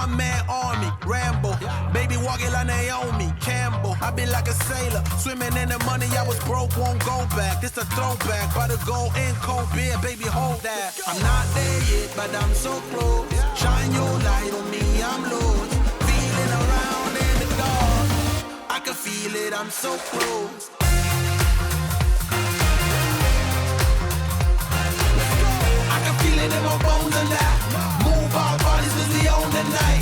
one-man army, Rambo. Baby walking like Naomi Campbell. I be like a sailor, swimming in the money. I was broke, won't go back. This a throwback, by the gold and cold beer, baby, hold that. I'm not there yet, but I'm so close. Shine your light on me, I'm lost. Feeling around in the dark. I can feel it, I'm so close. I can feel it in my bones tonight. Move our bodies 'cause we own the night.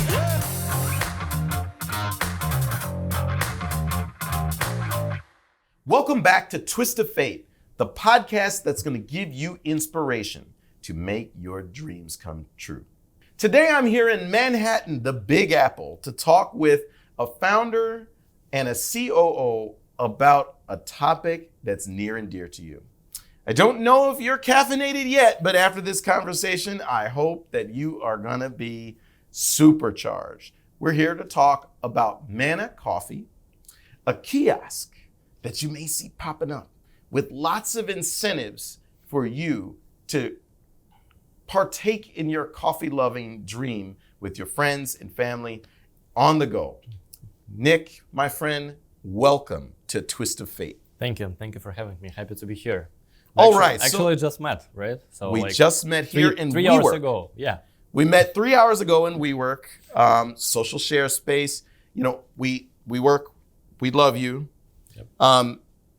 Welcome back to Twist of Fate, the podcast that's going to give you inspiration to make your dreams come true. Today I'm here in Manhattan, the Big Apple, to talk with a founder and a COO about a topic that's near and dear to you. I don't know if you're caffeinated yet, but after this conversation, I hope that you are going to be supercharged. We're here to talk about Manna Coffee, a kiosk that you may see popping up with lots of incentives for you to partake in your coffee-loving dream with your friends and family on the go. Nick, my friend, welcome to Twist of Fate. Thank you. Thank you for having me. Happy to be here. All right. Actually, just met, right? So we just met here in three WeWork. hours ago. Yeah. We met 3 hours ago in WeWork, social share space. You know, we work, we love you. Yep.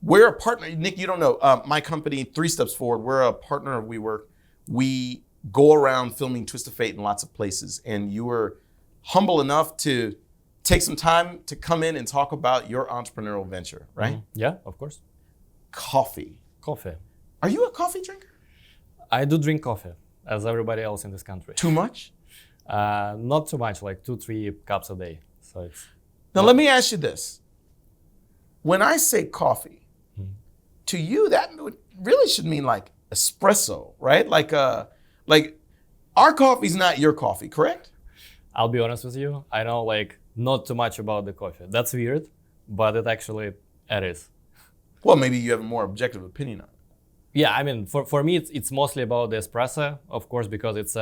We're a partner. Nick, you don't know, my company, 3 Steps Forward, we're a partner of WeWork. We go around filming Twist of Fate in lots of places. And you were humble enough to take some time to come in and talk about your entrepreneurial venture, right? Mm-hmm. Yeah, of course. Coffee. Coffee. Are you a coffee drinker? I do drink coffee, as everybody else in this country. Too much? Not too much, like 2-3 cups a day. So it's. Now, let me ask you this. When I say coffee, to you, that really should mean like espresso, right? Like our coffee's not your coffee, correct? I'll be honest with you. I know like not too much about the coffee. That's weird, but it is. Well, maybe you have a more objective opinion on it. Yeah, I mean, for me, it's mostly about the espresso, of course, because it's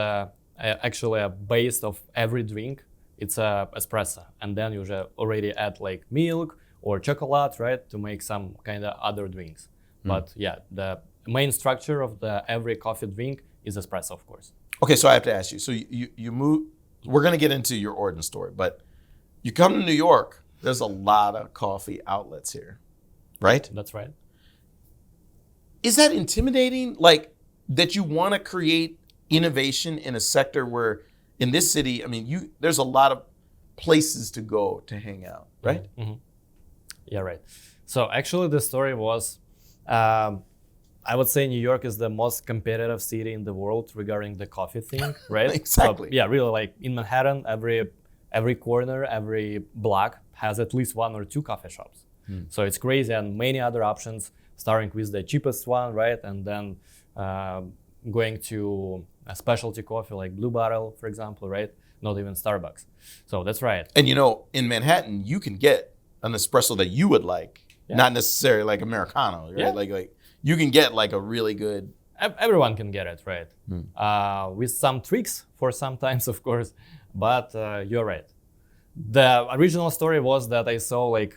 actually a base of every drink. It's espresso, and then you already add like milk or chocolate, right, to make some kind of other drinks. But yeah, the main structure of every coffee drink is espresso, of course. Okay, so I have to ask you. So you move. We're gonna get into your origin story, but you come to New York. There's a lot of coffee outlets here, right? That's right. Is that intimidating? Like that you want to create innovation in a sector where, in this city, I mean, there's a lot of places to go to hang out, right? Mm-hmm. Yeah, right. So actually, the story was, I would say New York is the most competitive city in the world regarding the coffee thing, right? Exactly. So, yeah, really, like in Manhattan, every corner, every block has at least 1 or 2 coffee shops. So it's crazy, and many other options, starting with the cheapest one, right? And then going to a specialty coffee like Blue Bottle, for example, right? Not even Starbucks. So that's right. And you know, in Manhattan, you can get an espresso that you would like, not necessarily like Americano, right? Yeah. Like you can get like a really good. Everyone can get it, right? With some tricks for sometimes, of course, but you're right. The original story was that I saw like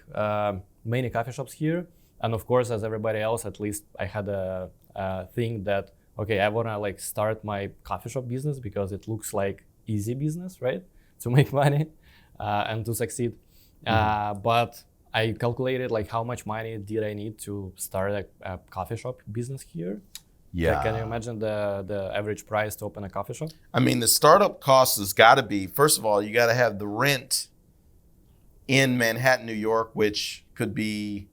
many coffee shops here. And of course, as everybody else, at least I had a thing that, okay, I want to like start my coffee shop business because it looks like easy business, right? To make money and to succeed. But I calculated like how much money did I need to start a coffee shop business here. Yeah. Like, can you imagine the average price to open a coffee shop? I mean, the startup cost has got to be, first of all, you got to have the rent in Manhattan, New York, which could be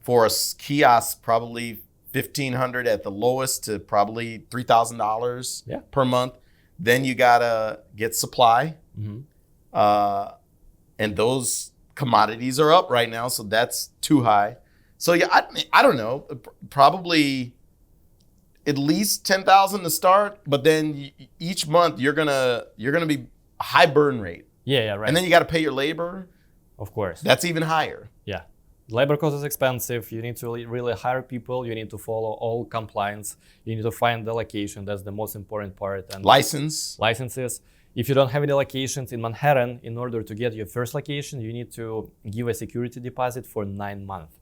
for a kiosk, probably $1,500 at the lowest to probably $3,000 per month. Then you gotta get supply, and those commodities are up right now, so that's too high. So yeah, I don't know, probably at least $10,000 to start, but then each month you're gonna be a high burn rate. Yeah, right. And then you got to pay your labor. Of course. That's even higher. Yeah. Labor cost is expensive. You need to really hire people. You need to follow all compliance. You need to find the location. That's the most important part. And licenses. if you don't have any locations in Manhattan, in order to get your first location, you need to give a security deposit for 9 months.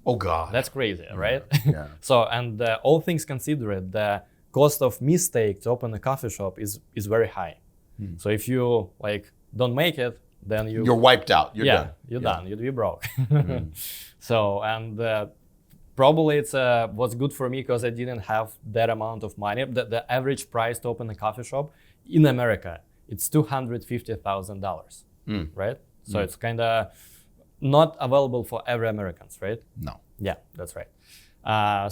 Oh God. That's crazy, right? Yeah. So, and all things considered, the cost of mistake to open a coffee shop is very high. So if you like don't make it, then you're wiped out. You're done. You're done. You'd be broke. So, and probably it's was good for me because I didn't have that amount of money. The average price to open a coffee shop in America, it's $250,000, right? So it's kind of not available for every Americans, right? No. Yeah, that's right.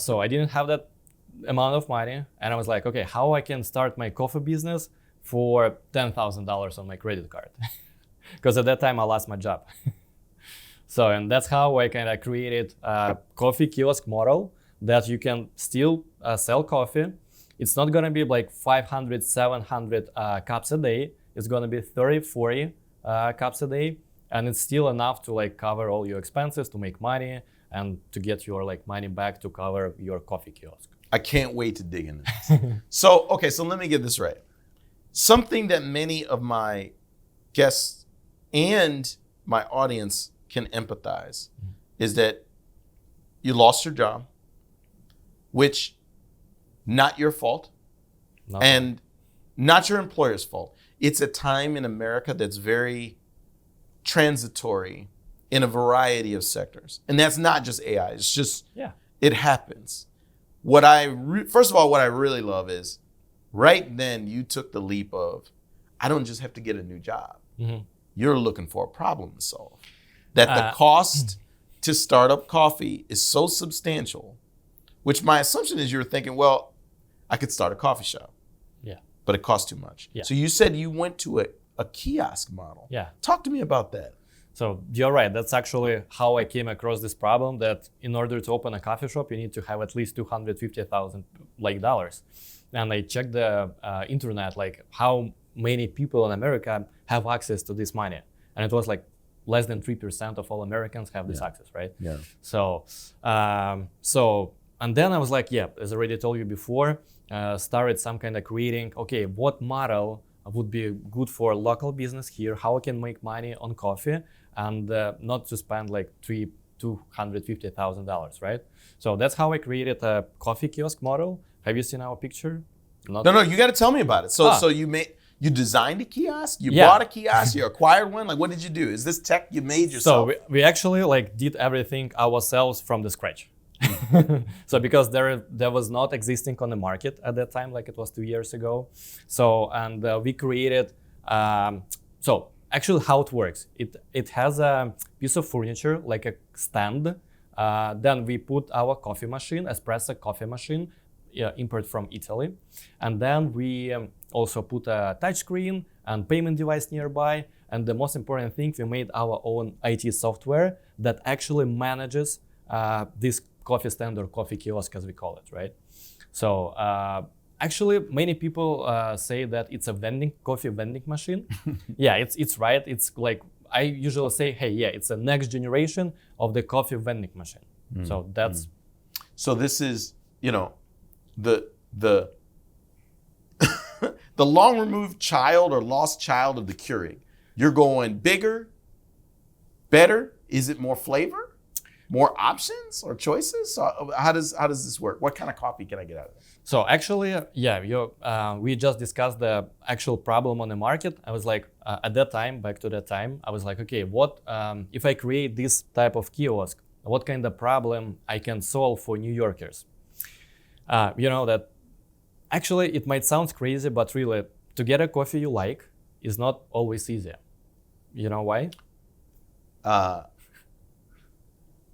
So I didn't have that amount of money, and I was like, okay, how I can start my coffee business for $10,000 on my credit card? Because at that time I lost my job. So, and that's how I kind of created a coffee kiosk model that you can still sell coffee. It's not gonna be like 500, 700 cups a day. It's gonna be 30, 40 cups a day. And it's still enough to like cover all your expenses, to make money, and to get your like money back to cover your coffee kiosk. I can't wait to dig into this. So let me get this right. Something that many of my guests and my audience can empathize is that you lost your job, which not your fault, and not your employer's fault. It's a time in America that's very transitory in a variety of sectors. And that's not just AI, it's just, it happens. First of all, what I really love is right then you took the leap of, I don't just have to get a new job. You're looking for a problem to solve. That the cost to start up coffee is so substantial, which my assumption is you're thinking, well, I could start a coffee shop. Yeah. But it costs too much. Yeah. So you said you went to a kiosk model. Yeah. Talk to me about that. So you're right. That's actually how I came across this problem, that in order to open a coffee shop, you need to have at least $250,000 dollars. And I checked the internet, like how many people in America have access to this money. And it was like less than 3% of all Americans have this access, right? Yeah. So, and then I was like, as I already told you before, started some kind of creating, okay, what model would be good for local business here, how I can make money on coffee and not to spend like $250,000, right? So that's how I created a coffee kiosk model. Have you seen our picture? No, you got to tell me about it. So you designed a kiosk, you bought a kiosk, you acquired one. Like, what did you do? Is this tech you made yourself? So we actually like did everything ourselves from the scratch. So because there was not existing on the market at that time, like it was 2 years ago. So, and we created, so actually how it works, it has a piece of furniture, like a stand. Then we put our coffee machine, espresso coffee machine, import from Italy. And then we also put a touchscreen and payment device nearby. And the most important thing, we made our own IT software that actually manages this coffee stand or coffee kiosk, as we call it, right? So actually, many people say that it's a coffee vending machine. Yeah, it's right. It's like, I usually say, hey, it's a next generation of the coffee vending machine. So that's. So this is, the the long removed child or lost child of the Keurig. You're going bigger, better. Is it more flavor, more options or choices? So how does this work? What kind of coffee can I get out of it? So actually, we just discussed the actual problem on the market. I was like, at that time, back to that time, I was like, okay, what if I create this type of kiosk? What kind of problem I can solve for New Yorkers? That actually it might sound crazy, but really, to get a coffee you like is not always easy. You know why?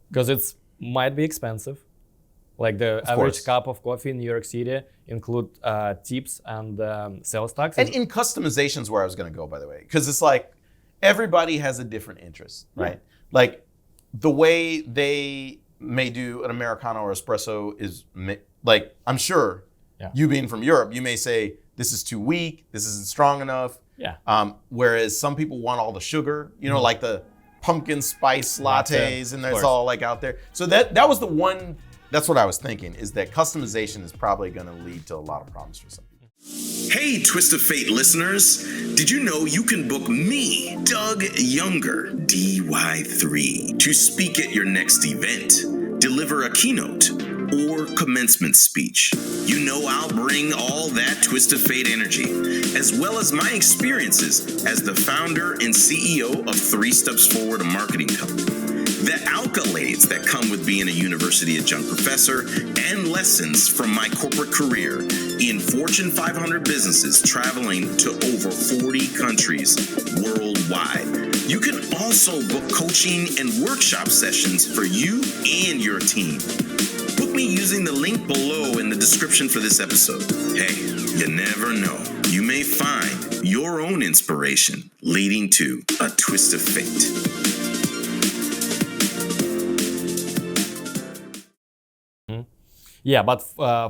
Because it might be expensive. Like the average cup of coffee in New York City include tips and sales tax. And in customization is where I was going to go, by the way, because it's like everybody has a different interest, right? Like the way they may do an Americano or espresso is like, I'm sure you being from Europe, you may say, this is too weak, this isn't strong enough. Yeah. Whereas some people want all the sugar, like the pumpkin spice lattes, and there's all like out there. So that was the one, that's what I was thinking, is that customization is probably going to lead to a lot of problems for some people. Hey, Twist of Fate listeners. Did you know you can book me, Doug Younger, DY3, to speak at your next event, deliver a keynote, or commencement speech? You know I'll bring all that Twist of Fate energy, as well as my experiences as the founder and CEO of 3 Steps Forward, a marketing company. The accolades that come with being a university adjunct professor and lessons from my corporate career in Fortune 500 businesses traveling to over 40 countries worldwide. You can also book coaching and workshop sessions for you and your team. Book me using the link below in the description for this episode. Hey, you never know. You may find your own inspiration leading to a twist of fate. Yeah, but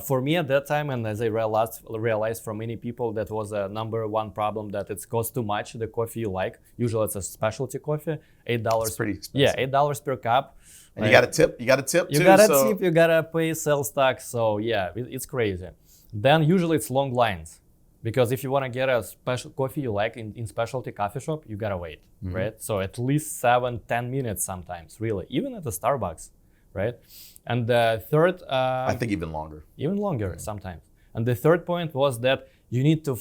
for me at that time, and as I realized from many people, that was a number one problem, that it costs too much, the coffee you like. Usually it's a specialty coffee, $8. It's pretty expensive. Yeah, $8 per cup. And you got to tip. You got to tip too. You got to tip, you got to pay sales tax. So yeah, it's crazy. Then usually it's long lines. Because if you want to get a special coffee you like in specialty coffee shop, you got to wait, right? So at least 7-10 minutes sometimes, really, even at the Starbucks, right? And the third... I think even longer. Even longer sometimes. And the third point was that you need to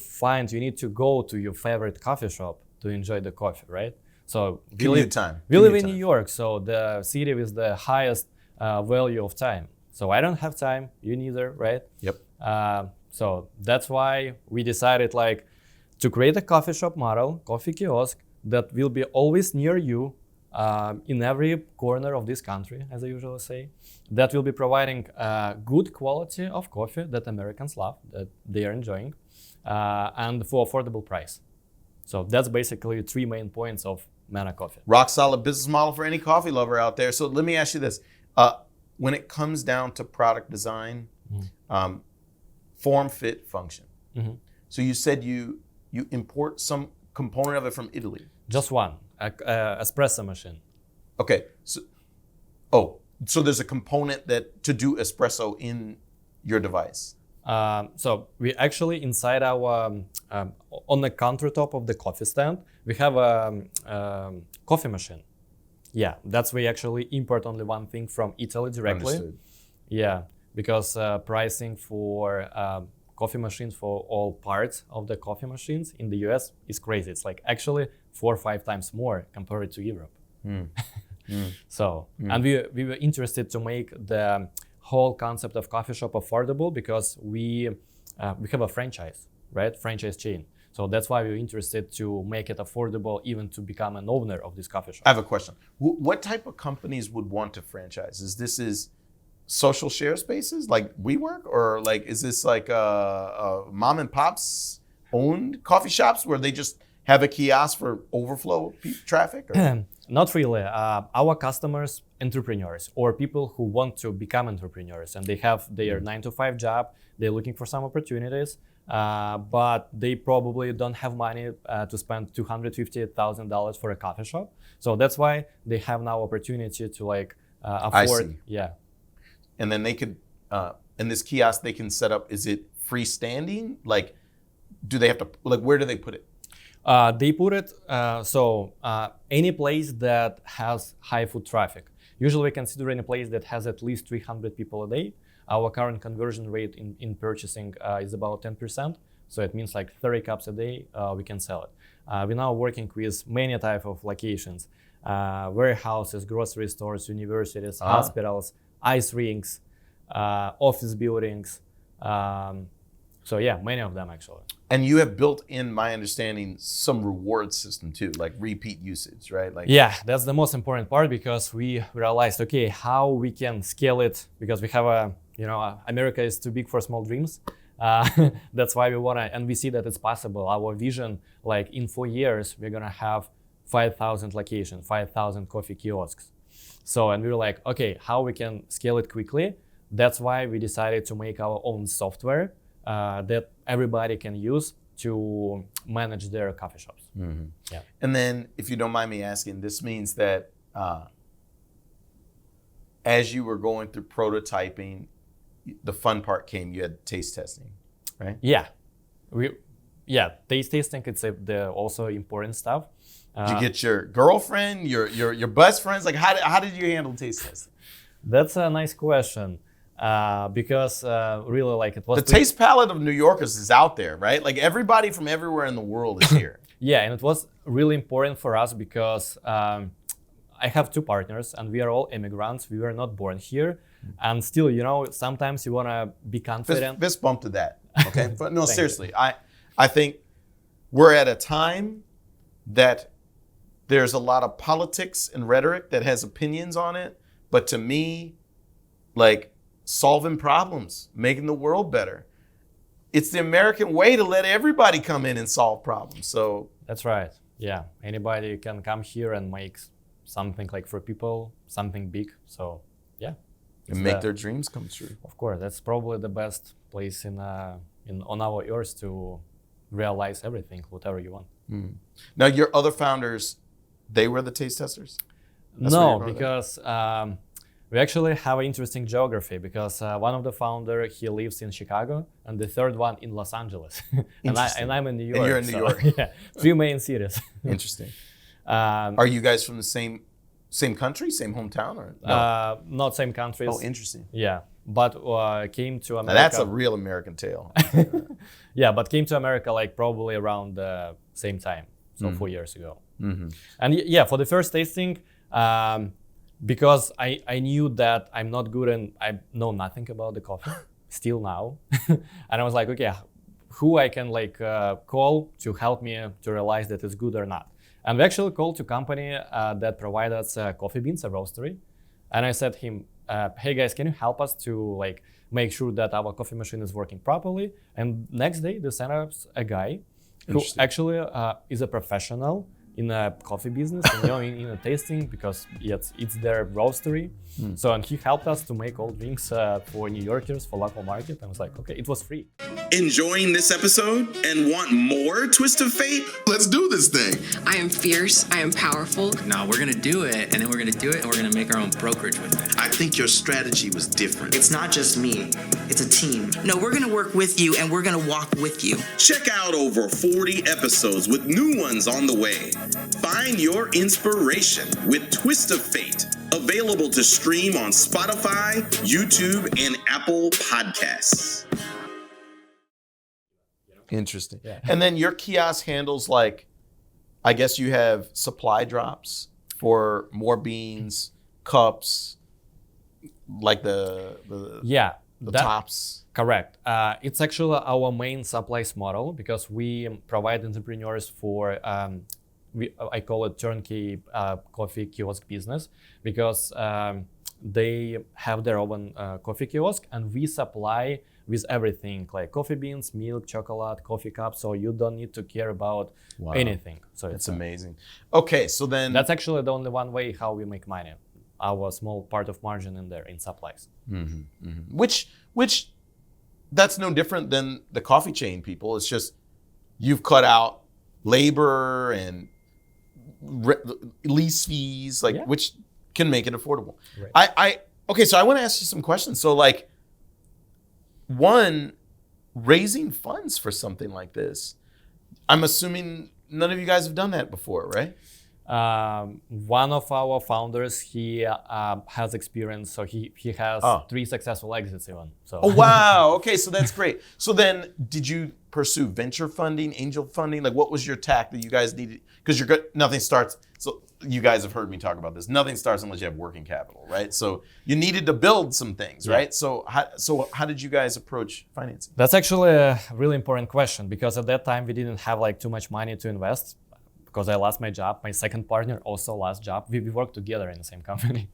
go to your favorite coffee shop to enjoy the coffee, right? So we live in New York, so the city with the highest value of time. So I don't have time, you neither, right? Yep. So that's why we decided to create a coffee shop model, coffee kiosk, that will be always near you, in every corner of this country, as I usually say, that will be providing good quality of coffee that Americans love, that they are enjoying, and for affordable price. So that's basically 3 main points of Manna Coffee. Rock solid business model for any coffee lover out there. So let me ask you this. When it comes down to product design, form, fit, function. So you said you import some component of it from Italy. Just one. Espresso machine. Okay, so there's a component that to do espresso in your device. So we actually inside our on the countertop of the coffee stand we have a coffee machine. Yeah, that's we actually import only one thing from Italy directly. Understood. Yeah, because pricing for coffee machines for all parts of the coffee machines in the US is crazy. It's actually 4 or 5 times more compared to Europe. And we were interested to make the whole concept of coffee shop affordable because we have a franchise, right? Franchise chain. So that's why we were interested to make it affordable even to become an owner of this coffee shop. I have a question. What type of companies would want to franchise? Is social share spaces like WeWork, or is this a mom and pops owned coffee shops where they just have a kiosk for overflow traffic? Or? Not really. Our customers, entrepreneurs or people who want to become entrepreneurs, and they have their 9-to-5 job, they're looking for some opportunities, but they probably don't have money to spend $250,000 for a coffee shop. So that's why they have now opportunity to afford. I see. Yeah. And then they could, in this kiosk, they can set up, is it freestanding? Do they have to, where do they put it? They put it, any place that has high foot traffic. Usually we consider any place that has at least 300 people a day. Our current conversion rate in purchasing is about 10%. So it means 30 cups a day, we can sell it. We're now working with many type of locations, warehouses, grocery stores, universities, hospitals, ice rinks, office buildings. So yeah, many of them actually. And you have built in, my understanding, some reward system too, like repeat usage, right? Yeah, that's the most important part because we realized, okay, how we can scale it because we have America is too big for small dreams. That's why we want to, and we see that it's possible. Our vision, in 4 years, we're going to have 5,000 locations, 5,000 coffee kiosks. So, and we were like, okay, how we can scale it quickly? That's why we decided to make our own software that everybody can use to manage their coffee shops. Mm-hmm. Yeah. And then, if you don't mind me asking, this means that as you were going through prototyping, the fun part came, you had taste testing, right? Yeah. taste tasting, it's the also important stuff. Did you get your girlfriend, your best friends? Like, how did you handle taste testing? That's a nice question. Because really, like, it was The taste palette of New Yorkers is out there, right? Like, everybody from everywhere in the world is here. Yeah, and it was really important for us because I have two partners and we are all immigrants. We were not born here. And still, sometimes you want to be confident. Fist bump to that, okay? But no, seriously, I think we're at a time that there's a lot of politics and rhetoric that has opinions on it. But to me, like, solving problems, making the world better, it's the American way to let everybody come in and solve problems. So that's right. Yeah, anybody can come here and make something like for people, something big. So yeah, and make their dreams come true. Of course, that's probably the best place on our earth to realize everything, whatever you want. Now, your other founders, they were the taste testers? No, because we actually have an interesting geography because one of the founders, he lives in Chicago and the third one in Los Angeles. and I'm in New York. And you're in New York. Yeah, 3 main cities. Interesting. Are you guys from the same country, same hometown? Or no? Not same countries. Oh, interesting. Yeah, but came to America. Now that's a real American tale. Yeah, but came to America like probably around the same time, so 4 years ago. And yeah, for the first tasting, because I knew that I'm not good and I know nothing about the coffee still now. And I was like, okay, who I can call to help me to realize that it's good or not. And we actually called to company that provide us coffee beans, a roastery. And I said him, hey guys, can you help us to make sure that our coffee machine is working properly? And next day they sent us a guy who actually is a professional in a coffee business, in a tasting, because it's their roastery. So, and he helped us to make all drinks for New Yorkers, for local market. I was like, okay, it was free. Enjoying this episode and want more Twist of Fate? Let's do this thing. I am fierce. I am powerful. No, we're gonna do it, and then we're gonna do it, and we're gonna make our own brokerage with it. I think your strategy was different. It's not just me, it's a team. No, we're gonna work with you and we're gonna walk with you. Check out over 40 episodes with new ones on the way. Find your inspiration with Twist of Fate. Available to stream on Spotify, YouTube, and Apple Podcasts. Interesting. Yeah. And then your kiosk handles I guess you have supply drops for more beans, cups, like the tops. Correct. It's actually our main supplies model because we provide entrepreneurs for I call it turnkey coffee kiosk business because they have their own coffee kiosk and we supply with everything like coffee beans, milk, chocolate, coffee cups. So you don't need to care about anything. So it's amazing. Okay, so then that's actually the only one way how we make money. Our small part of margin in there in supplies. Which that's no different than the coffee chain people. It's just you've cut out labor and lease fees, which can make it affordable. Right. Okay, so I want to ask you some questions. So one, raising funds for something like this, I'm assuming none of you guys have done that before, right? One of our founders, he has experience, so he has 3 successful exits even. So. Oh wow! Okay, so that's great. So then, did you pursue venture funding, angel funding? What was your tack that you guys needed? Because nothing starts. So you guys have heard me talk about this. Nothing starts unless you have working capital, right? So you needed to build some things, right? So how did you guys approach financing? That's actually a really important question because at that time we didn't have too much money to invest. Because I lost my job, my second partner also lost job. We work together in the same company.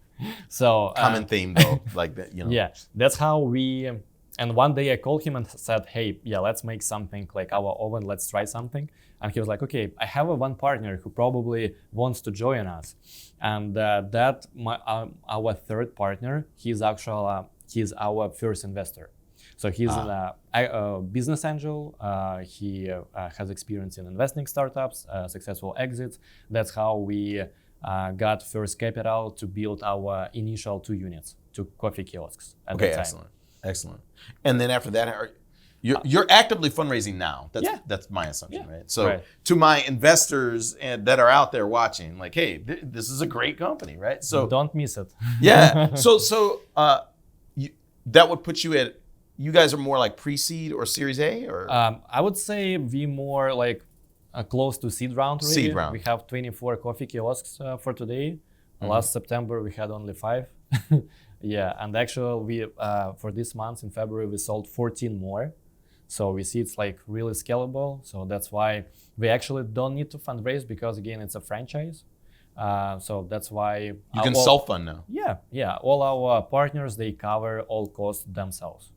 So common theme though, like that, Yeah, that's how we. And one day I called him and said, "Hey, let's make something like our oven. Let's try something." And he was like, "Okay, I have one partner who probably wants to join us." And our third partner, he's our first investor. So he's a business angel. He has experience in investing startups, successful exits. That's how we got first capital to build our initial 2 units, 2 coffee kiosks at that time. Excellent. And then after that, You're actively fundraising now. That's my assumption, right? So to my investors that are out there watching, like, hey, this is a great company, right? So don't miss it. Yeah. So that would put you at. You guys are more like pre-seed or Series A, or I would say we more like close to seed round. Really. Seed round. We have 24 coffee kiosks for today. Last September we had only 5. Yeah, and actually we for this month in February we sold 14 more. So we see it's like really scalable. So that's why we actually don't need to fundraise because again it's a franchise. So that's why you can self-fund now. Yeah. All our partners, they cover all costs themselves.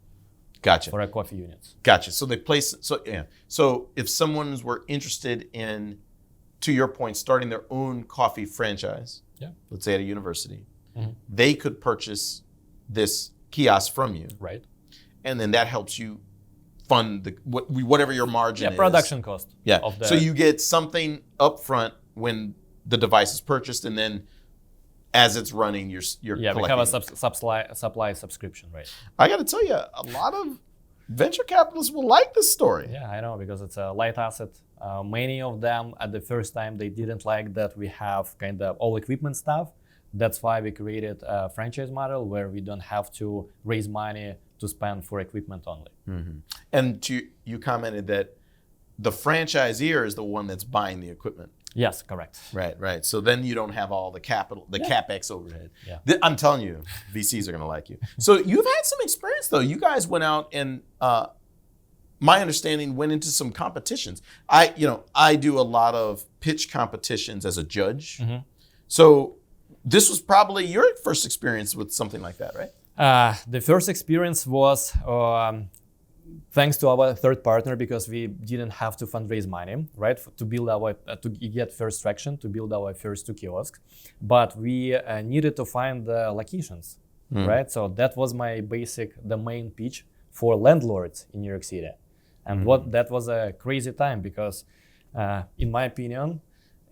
Gotcha. For a coffee units. Gotcha. So they place. So if someone's were interested in, to your point, starting their own coffee franchise, let's say at a university, they could purchase this kiosk from you, right? And then that helps you fund whatever your margin is. Production cost. Yeah. So you get something up front when the device is purchased, and then as it's running, you're collecting. We have a supply subscription, right? I got to tell you, a lot of venture capitalists will like this story. Yeah, I know, because it's a light asset. Many of them at the first time they didn't like that we have kind of all equipment stuff. That's why we created a franchise model where we don't have to raise money to spend for equipment only. Mm-hmm. And you commented that the franchisor is the one that's buying the equipment. Yes, correct. Right. So then you don't have all the capital, CapEx overhead. Yeah. I'm telling you, VCs are going to like you. So you've had some experience though. You guys went out and, my understanding, went into some competitions. I do a lot of pitch competitions as a judge. Mm-hmm. So this was probably your first experience with something like that, right? The first experience was thanks to our third partner, because we didn't have to fundraise money, right, to build to get first traction, to build our first 2 kiosks. But we needed to find the locations, right? So that was the main pitch for landlords in New York City. And that was a crazy time because, in my opinion,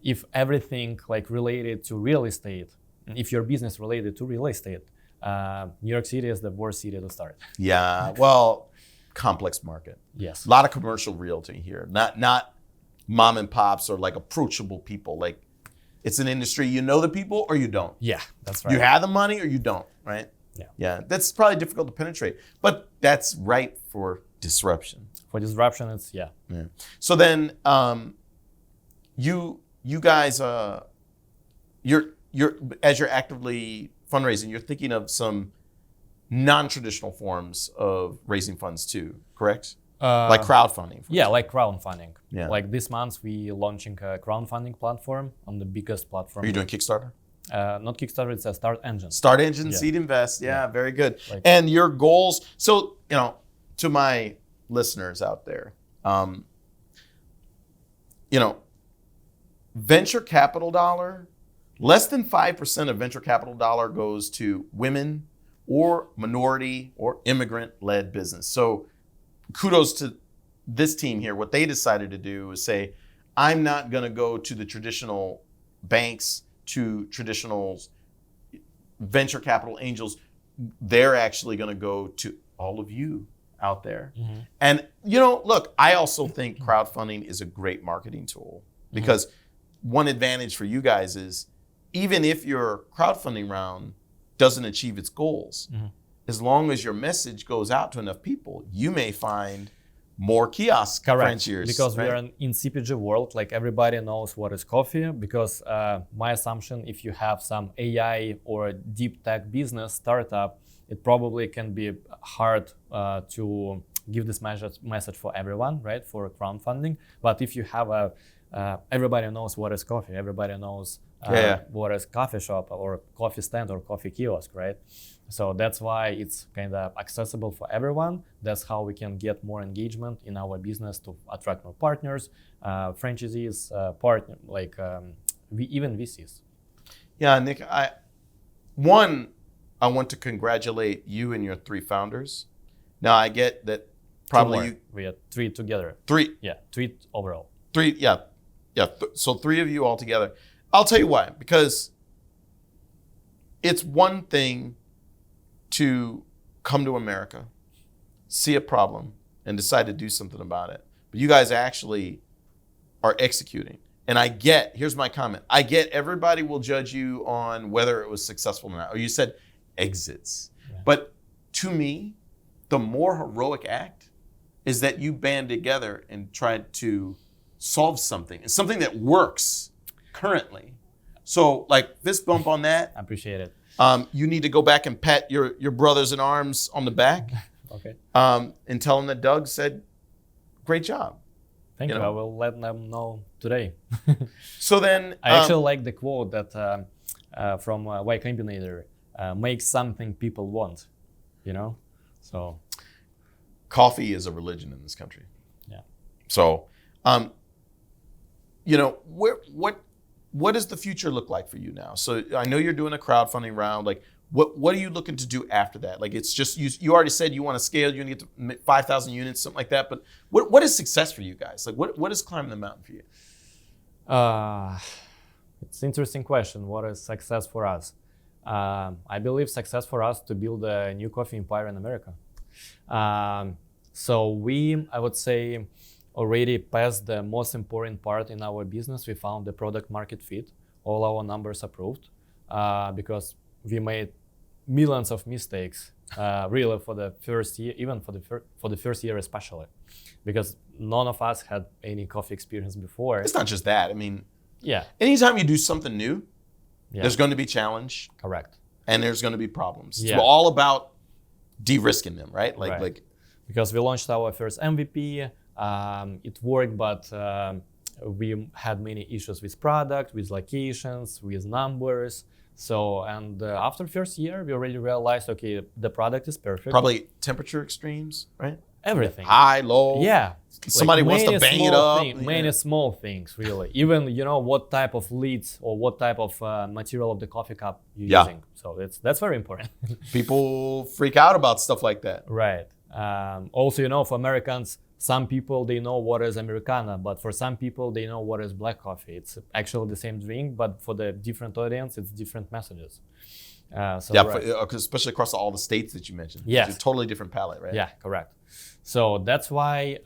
if everything like related to real estate, if your business related to real estate, New York City is the worst city to start. Yeah, well, complex market. Yes. A lot of commercial realty here, not mom and pops or like approachable people. Like it's an industry, you know the people or you don't. Yeah, that's right. You have the money or you don't, right? Yeah. That's probably difficult to penetrate, but that's right for disruption. For disruption, it's yeah. So then, you guys, you're as you're actively fundraising, you're thinking of some non-traditional forms of raising funds too, correct? Like crowdfunding. Yeah, like crowdfunding. Yeah. Like this month, we launching a crowdfunding platform on the biggest platform. Are you doing Kickstarter? Not Kickstarter, it's a Start Engine. Start Engine, Seed Invest. Yeah, very good. And your goals. So, to my listeners out there, venture capital dollar, less than 5% of venture capital dollar goes to women or minority or immigrant-led business. So kudos to this team here. What they decided to do is say, I'm not going to go to the traditional banks, to traditional venture capital angels. They're actually going to go to all of you out there. Mm-hmm. And, look, I also think crowdfunding is a great marketing tool because one advantage for you guys is even if your crowdfunding round doesn't achieve its goals, as long as your message goes out to enough people, you may find more kiosk franchisees. Because we are in CPG world, like everybody knows what is coffee. Because my assumption, if you have some AI or deep tech business startup, it probably can be hard to give this message for everyone, right? For crowdfunding. But if you have everybody knows what is coffee, everybody knows what is coffee shop or coffee stand or coffee kiosk, right? So that's why it's kind of accessible for everyone. That's how we can get more engagement in our business to attract more partners, franchisees, even VCs. Yeah, Nick, I want to congratulate you and your 3 founders. Now I get that probably we had 3 together. 3? Yeah, 3 overall. 3, yeah. So 3 of you all together. I'll tell you why. Because it's one thing to come to America, see a problem, and decide to do something about it. But you guys actually are executing. And here's my comment. I get everybody will judge you on whether it was successful or not. Or you said exits. Yeah. But to me, the more heroic act is that you band together and tried to solve something. It's something that works currently. So like fist bump on that. I appreciate it. You need to go back and pat your brothers in arms on the back. Okay. And tell them that Doug said, great job. Thank you. I will let them know today. So then, I actually like the quote that from Y Combinator, make something people want, So coffee is a religion in this country. Yeah. So, what does the future look like for you now? So I know you're doing a crowdfunding round. Like, what are you looking to do after that? Like, it's just you already said you want to scale. You want to get to 5,000 units, something like that. But what is success for you guys? Like, what is climbing the mountain for you? It's an interesting question. What is success for us? I believe success for us to build a new coffee empire in America. So I would say, already passed the most important part in our business. We found the product market fit. All our numbers approved because we made millions of mistakes really for the first year, even for the first year especially, because none of us had any coffee experience before. It's not just that. I mean, yeah. Anytime you do something new, there's going to be challenge. Correct. And there's going to be problems. Yeah. It's all about de-risking them, right? Like because we launched our first MVP. It worked, but we had many issues with product, with locations, with numbers. So, and after first year, we already realized, okay, the product is perfect. Probably temperature extremes, right? Everything. High, low. Yeah. Somebody wants to bang it up. Many small things, really. Even, what type of leads or what type of material of the coffee cup you're using. So that's very important. People freak out about stuff like that. Right. Also, for Americans, some people, they know what is Americano, but for some people, they know what is black coffee. It's actually the same drink, but for the different audience, it's different messages. Especially across all the states that you mentioned. Yes. It's a totally different palette, right? Yeah, correct. So that's why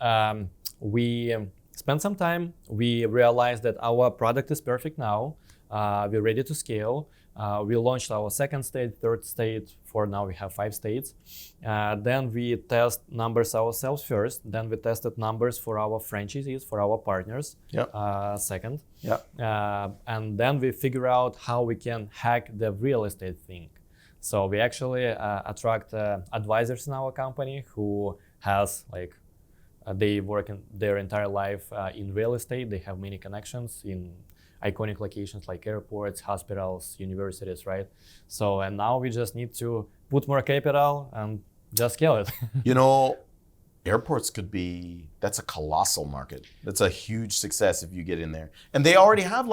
we spent some time. We realized that our product is perfect now. We're ready to scale. We launched our second state, third state. For now, we have 5 states. Then we test numbers ourselves first. Then we tested numbers for our franchisees, for our partners. Second. And then we figure out how we can hack the real estate thing. So we actually attract advisors in our company who has they work in their entire life in real estate. They have many connections in iconic locations like airports, hospitals, universities, right? So, and now we just need to put more capital and just scale it. Airports that's a colossal market. That's a huge success if you get in there. And they already have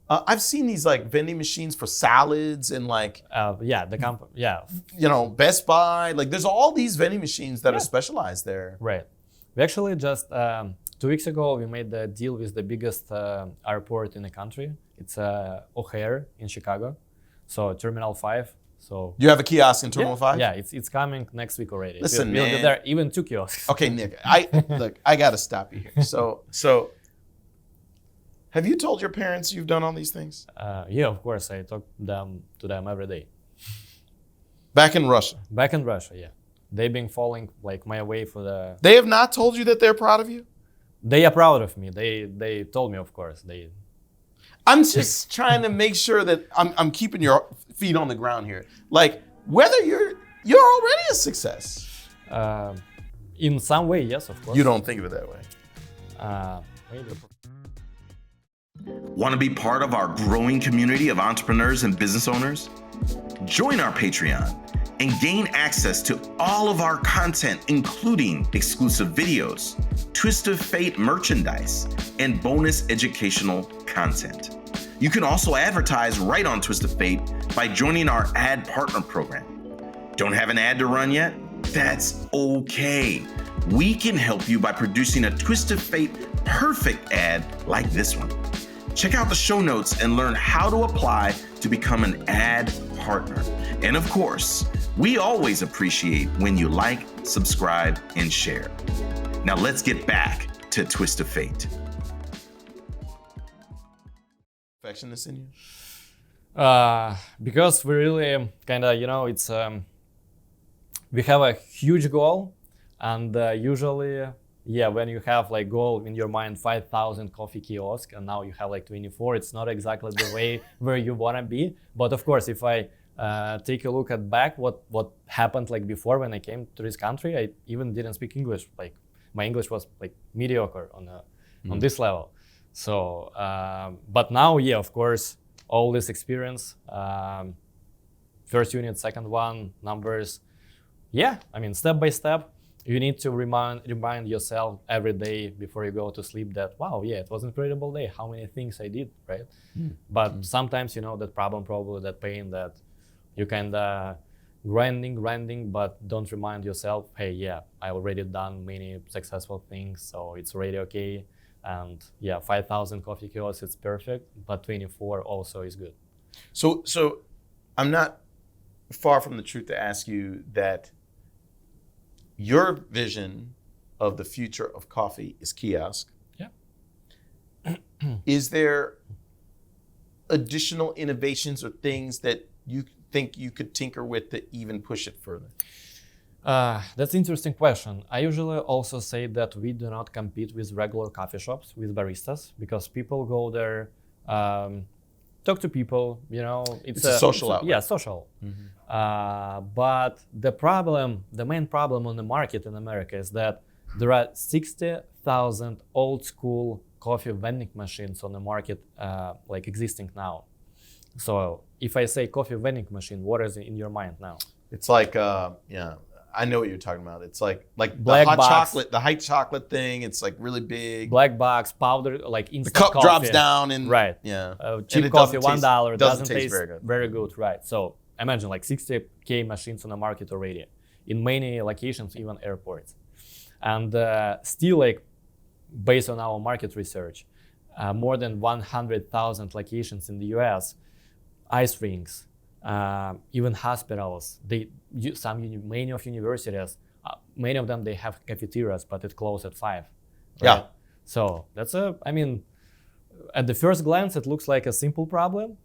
I've seen these vending machines for salads and Best Buy. There's all these vending machines that are specialized there. Right. We actually just 2 weeks ago, we made the deal with the biggest airport in the country. It's O'Hare in Chicago. So Terminal 5. So you have a kiosk in Terminal 5? Yeah, it's coming next week already. Listen, we'll be there, even 2 kiosks. Okay, Nick, I got to stop you here. So have you told your parents you've done all these things? Yeah, of course. I talk to them every day. Back in Russia? Back in Russia, yeah. They've been following my way for the... They have not told you that they're proud of you? They are proud of me. They told me, of course. I'm just trying to make sure that I'm keeping your feet on the ground here. Whether you're already a success. In some way, yes, of course. You don't think of it that way. Want to be part of our growing community of entrepreneurs and business owners? Join our Patreon and gain access to all of our content, including exclusive videos, Twist of Fate merchandise, and bonus educational content. You can also advertise right on Twist of Fate by joining our ad partner program. Don't have an ad to run yet? That's okay. We can help you by producing a Twist of Fate perfect ad like this one. Check out the show notes and learn how to apply to become an ad partner. And of course, we always appreciate when you like, subscribe, and share. Now let's get back to Twist of Fate. Perfectionist in you? Because we really kind of, it's we have a huge goal, and usually, when you have like goal in your mind 5,000 coffee kiosk, and now you have like 24, it's not exactly the way where you want to be. But of course, if I take a look at back what happened like before when I came to this country, I even didn't speak English. Like my English was like mediocre on this level. So, but now, of course, all this experience, first unit, second one, numbers, I mean, step by step, you need to remind yourself every day before you go to sleep that, wow, it was an incredible day, how many things I did, right? But sometimes, that problem, probably that pain that you kind of grinding, but don't remind yourself, hey, I already done many successful things, so it's already okay. And 5,000 coffee kiosks, it's perfect, but 24 also is good. So I'm not far from the truth to ask you that your vision of the future of coffee is kiosk. Yeah. Is there additional innovations or things that you think you could tinker with to even push it further? That's an interesting question. I usually also say that we do not compete with regular coffee shops, with baristas, because people go there, talk to people, it's a social outlet. Yeah, social. But the main problem on the market in America is that there are 60,000 old school coffee vending machines on the market, like existing now. So if I say coffee vending machine, what is in your mind now? It's like, I know what you're talking about. It's like Black the box. the hot chocolate thing. It's like really big. Black box, powder, like instant The cup coffee. drops down and right. Yeah. Cheap it coffee, doesn't $1 doesn't taste very good. Right? So imagine like 60K machines on the market already in many locations, even airports, and still like based on our market research, more than 100,000 locations in the U.S. Ice rinks. Even hospitals, many of universities, many of them, they have cafeterias, but it closed at 5. Right? Yeah. So that's at the first glance, it looks like a simple problem,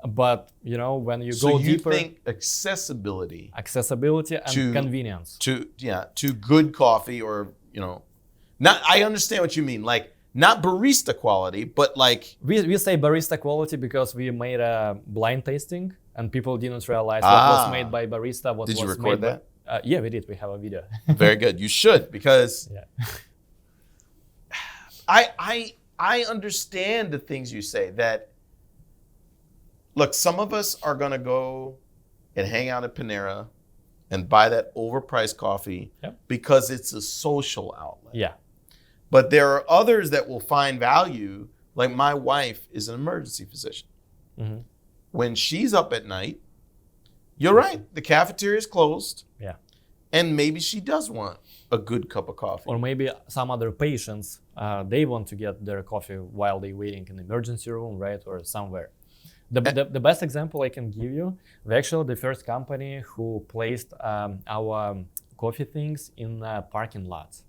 but when you go deeper. So you think accessibility and convenience. To good coffee or, not, I understand what you mean. Like, not barista quality, but like. We say barista quality because we made a blind tasting and people didn't realize what was made by barista. Did you record that? Yeah, we did. We have a video. Very good. You should, because I understand the things you say that, look, some of us are going to go and hang out at Panera and buy that overpriced coffee because it's a social outlet. Yeah. But there are others that will find value, like my wife is an emergency physician. Mm-hmm. When she's up at night, you're right, the cafeteria is closed. Yeah. And maybe she does want a good cup of coffee. Or maybe some other patients, they want to get their coffee while they're waiting in the emergency room, right? Or somewhere. The best example I can give you, we're actually the first company who placed our coffee things in parking lots.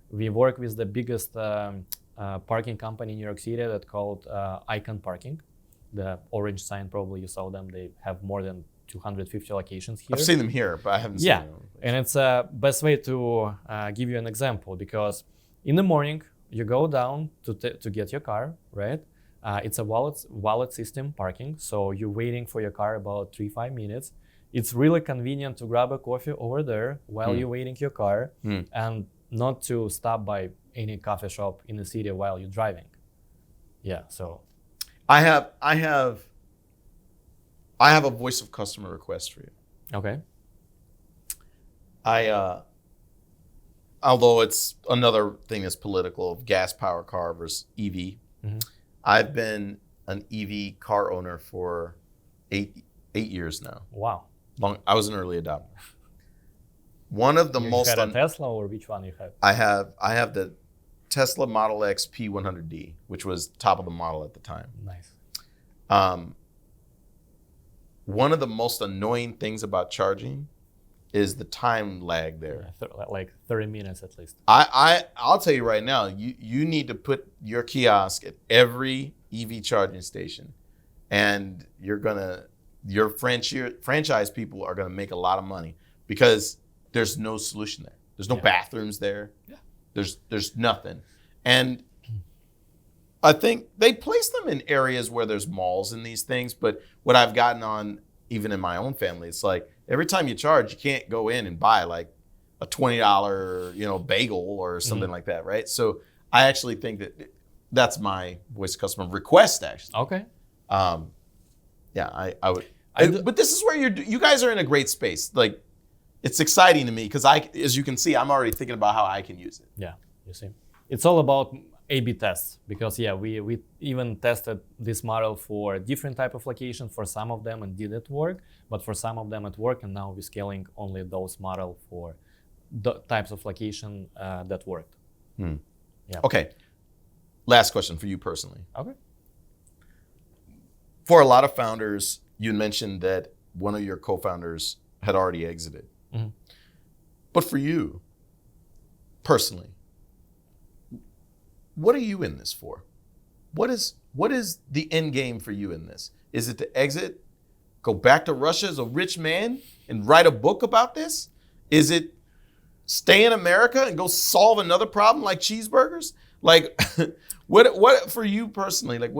We work with the biggest parking company in New York City that's called Icon Parking. The orange sign, probably you saw them. They have more than 250 locations here. I've seen them here, but I haven't seen them. And it's the best way to give you an example, because in the morning, you go down to get your car, right? It's a wallet system parking, so you're waiting for your car about 3-5 minutes. It's really convenient to grab a coffee over there while you're waiting your car, and not to stop by any coffee shop in the city while you're driving. Yeah, so I have a voice of customer request for you. Okay. Although it's another thing that's political, of gas power car versus EV. Mm-hmm. I've been an EV car owner for eight years now. Wow. I was an early adopter. One of the you most. You had a Tesla, or which one you had? I have the Tesla Model X P100D, which was top of the model at the time. Nice. One of the most annoying things about charging is the time lag there. Like 30 minutes at least. I'll tell you right now, you need to put your kiosk at every EV charging station, and your franchise people are gonna make a lot of money because there's no solution there. There's no bathrooms there. Yeah. There's nothing. And I think they place them in areas where there's malls and these things, but what I've gotten on, even in my own family, it's like every time you charge, you can't go in and buy like a $20, bagel or something like that, right? So I actually think that's my voice of customer request, actually. Okay. Yeah, I would. But this is where you guys are in a great space. Like, it's exciting to me because as you can see, I'm already thinking about how I can use it. Yeah, you see. It's all about A/B tests because we even tested this model for different type of locations. For some of them it didn't work, but for some of them it worked, and now we're scaling only those model for the types of location that worked. Yeah. Okay. Last question for you personally. Okay. For a lot of founders, you mentioned that one of your co-founders had already exited. Mm-hmm. But for you personally, what are you in this for? What is the end game for you in this? Is it to exit, go back to Russia as a rich man and write a book about this? Is it stay in America and go solve another problem like cheeseburgers? Like, what for you personally? Like,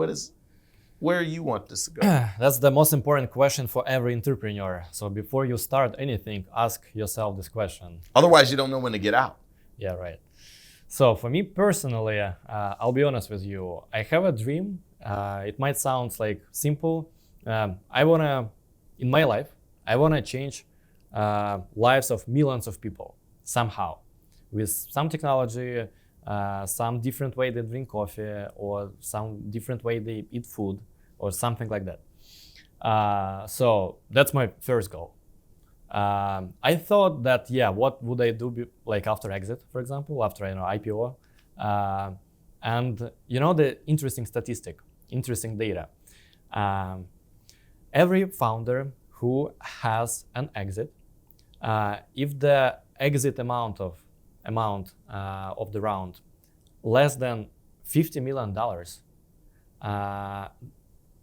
where you want this to go? That's the most important question for every entrepreneur. So before you start anything, ask yourself this question. Otherwise, you don't know when to get out. Yeah, right. So for me personally, I'll be honest with you. I have a dream. It might sound like simple. In my life, I wanna change lives of millions of people somehow, with some technology, some different way they drink coffee, or some different way they eat food, or something like that. So that's my first goal. I thought that, what would I do like after exit, for example, after IPO? And the interesting statistic, interesting data. Every founder who has an exit, if the exit amount of the round less than $50 million,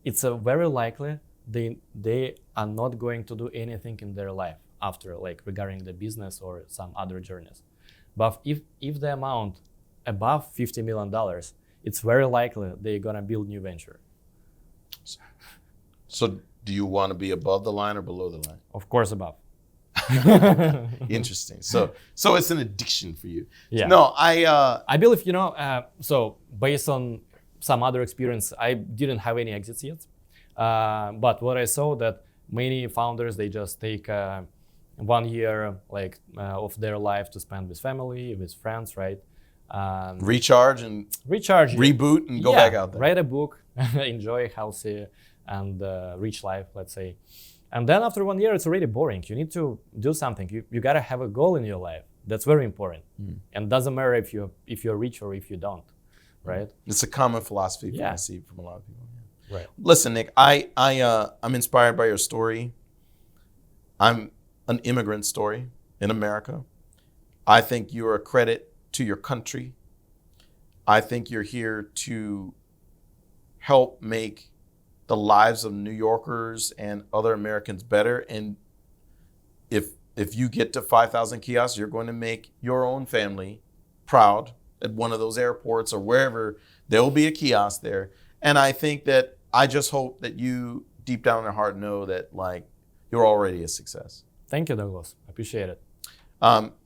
it's very likely they are not going to do anything in their life after, like regarding the business or some other journeys. But if the amount above $50 million, it's very likely they're gonna build new venture. So do you want to be above the line or below the line? Of course, above. Interesting. So it's an addiction for you. Yeah. No, I believe, so based on some other experience, I didn't have any exits yet. But what I saw that many founders, they just take 1 year of their life to spend with family, with friends, right? Recharge, reboot, and go back out there. Write a book, enjoy healthy and rich life, let's say. And then after 1 year, it's already boring. You need to do something. You gotta have a goal in your life. That's very important. And doesn't matter if you're rich or if you don't, right? It's a common philosophy I see from a lot of people. Yeah. Right. Listen, Nick, I'm inspired by your story. I'm an immigrant story in America. I think you're a credit to your country. I think you're here to help make the lives of New Yorkers and other Americans better. And if you get to 5,000 kiosks, you're going to make your own family proud at one of those airports or wherever. There will be a kiosk there. And I think that I just hope that you deep down in your heart know that you're already a success. Thank you, Douglas. I appreciate it.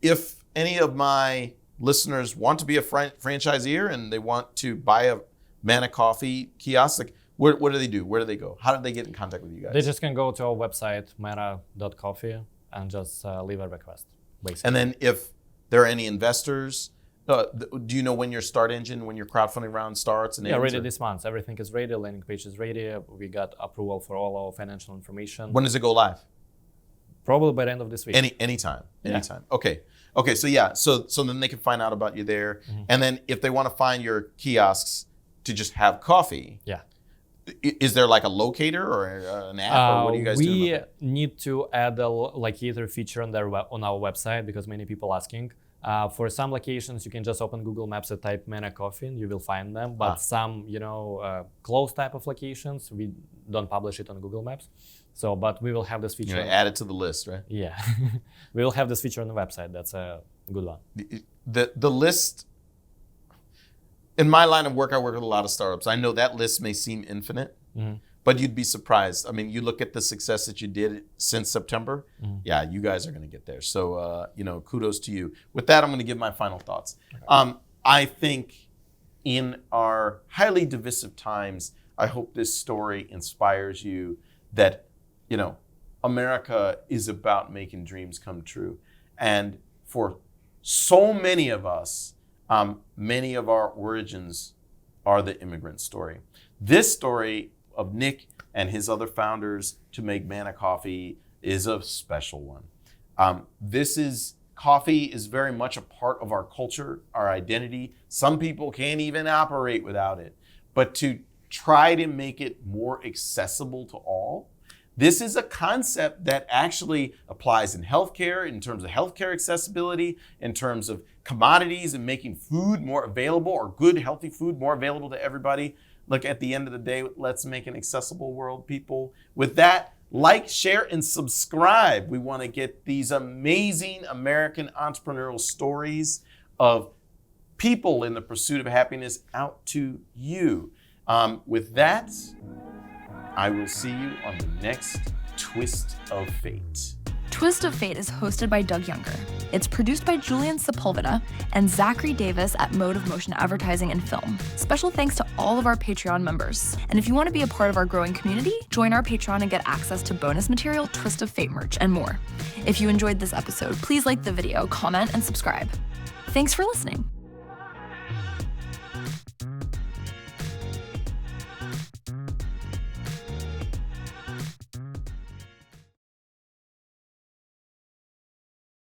If any of my listeners want to be a franchisee and they want to buy a Manna Coffee kiosk, what do they do? Where do they go? How do they get in contact with you guys? They just can go to our website, manna.coffee, and just leave a request, basically. And then if there are any investors, do you know when your start engine, when your crowdfunding round starts? And ready this month. Everything is ready. Landing page is ready. We got approval for all our financial information. When does it go live? Probably by the end of this week. Anytime. Okay. So then they can find out about you there. Mm-hmm. And then if they want to find your kiosks to just have coffee, is there like a locator or an app, or what are you guys doing? We need to add a locator feature on our website because many people asking. For some locations, you can just open Google Maps and type Manna Coffee and you will find them. But some, closed type of locations, we don't publish it on Google Maps. So, but we will have this feature. Add it to the list, right? Yeah, we will have this feature on the website. That's a good one. The list. In my line of work, I work with a lot of startups. I know that list may seem infinite, but you'd be surprised. I mean, you look at the success that you did since September. Yeah, you guys are going to get there. So, kudos to you. With that, I'm going to give my final thoughts. Okay. I think in our highly divisive times, I hope this story inspires you that, America is about making dreams come true. And for so many of us, many of our origins are the immigrant story. This story of Nick and his other founders to make Manna Coffee is a special one. Coffee is very much a part of our culture, our identity. Some people can't even operate without it. But to try to make it more accessible to all, this is a concept that actually applies in healthcare, in terms of healthcare accessibility, in terms of commodities and making food more available, or good, healthy food more available to everybody. Look, at the end of the day, let's make an accessible world, people. With that, like, share, and subscribe. We want to get these amazing American entrepreneurial stories of people in the pursuit of happiness out to you. With that, I will see you on the next Twist of Fate. Twist of Fate is hosted by Doug Younger. It's produced by Julian Sepulveda and Zachary Davis at Mode of Motion Advertising and Film. Special thanks to all of our Patreon members. And if you want to be a part of our growing community, join our Patreon and get access to bonus material, Twist of Fate merch, and more. If you enjoyed this episode, please like the video, comment, and subscribe. Thanks for listening.